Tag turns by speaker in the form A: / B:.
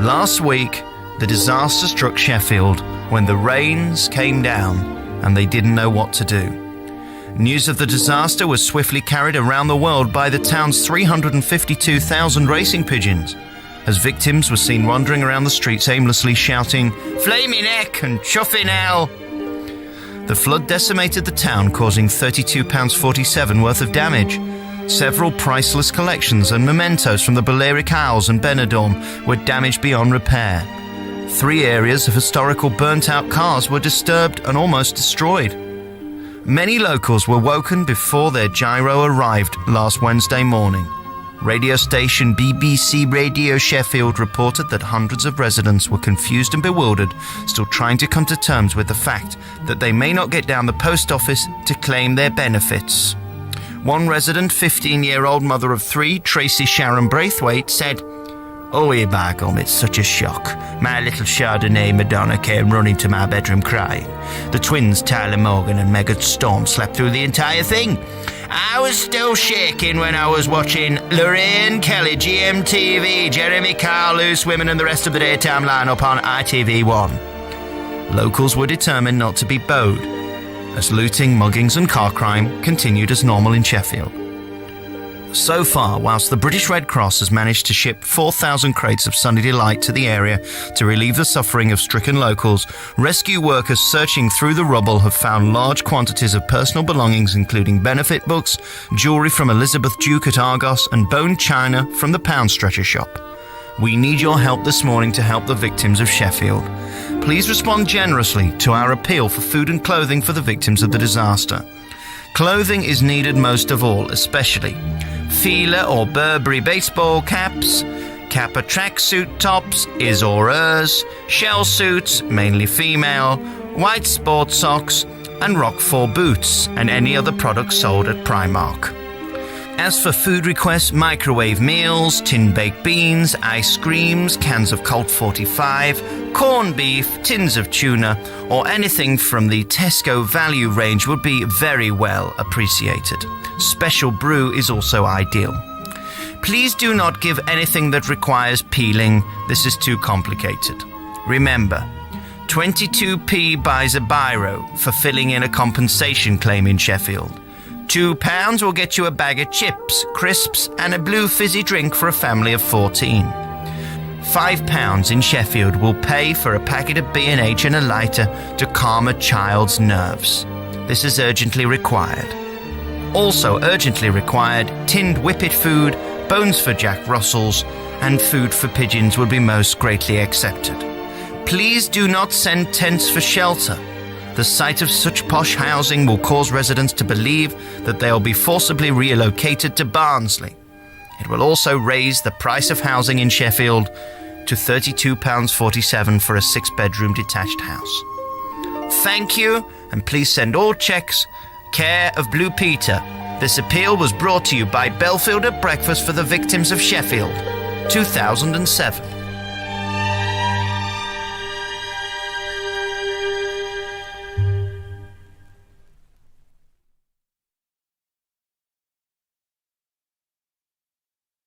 A: Last week, the disaster struck Sheffield when the rains came down and they didn't know what to do. News of the disaster was swiftly carried around the world by the town's 352,000 racing pigeons, as victims were seen wandering around the streets aimlessly shouting, "Flaming heck" and "Chuffing hell." The flood decimated the town, causing £32.47 worth of damage. Several priceless collections and mementos from the Balearic Isles and Benidorm were damaged beyond repair. 3 areas of historical burnt-out cars were disturbed and almost destroyed. Many locals were woken before their gyro arrived last Wednesday morning. Radio station BBC Radio Sheffield reported that hundreds of residents were confused and bewildered, still trying to come to terms with the fact that they may not get down the post office to claim their benefits. One resident, 15-year-old mother of 3, Tracy Sharon Braithwaite, said, "Oh, here by gum, it's such a shock. My little Chardonnay Madonna came running to my bedroom crying. The twins, Tyler Morgan and Megan Storm, slept through the entire thing. I was still shaking when I was watching Lorraine Kelly, GMTV, Jeremy Kyle, Loose Women and the rest of the daytime lineup on ITV1. Locals were determined not to be bowed, as looting, muggings and car crime continued as normal in Sheffield. So far, whilst the British Red Cross has managed to ship 4,000 crates of Sunday Delight to the area to relieve the suffering of stricken locals, rescue workers searching through the rubble have found large quantities of personal belongings, including benefit books, jewellery from Elizabeth Duke at Argos, and bone china from the Pound Stretcher shop. We need your help this morning to help the victims of Sheffield. Please respond generously to our appeal for food and clothing for the victims of the disaster. Clothing is needed most of all, especially Fila or Burberry baseball caps, Kappa tracksuit tops, his or hers, shell suits, mainly female, white sports socks, and Rockford boots, and any other products sold at Primark. As for food requests, microwave meals, tin baked beans, ice creams, cans of Colt 45, corned beef, tins of tuna, or anything from the Tesco value range would be very well appreciated. Special brew is also ideal. Please do not give anything that requires peeling. This is too complicated. Remember, 22p buys a biro for filling in a compensation claim in Sheffield. £2 will get you a bag of chips, crisps, and a blue fizzy drink for a family of 14. £5 in Sheffield will pay for a packet of B&H and a lighter to calm a child's nerves. This is urgently required. Also urgently required, tinned whippet food, bones for Jack Russells, and food for pigeons would be most greatly accepted. Please do not send tents for shelter. The sight of such posh housing will cause residents to believe that they will be forcibly relocated to Barnsley. It will also raise the price of housing in Sheffield to £32.47 for a 6-bedroom detached house. Thank you, and please send all cheques, care of Blue Peter. This appeal was brought to you by Belfield at Breakfast for the Victims of Sheffield, 2007.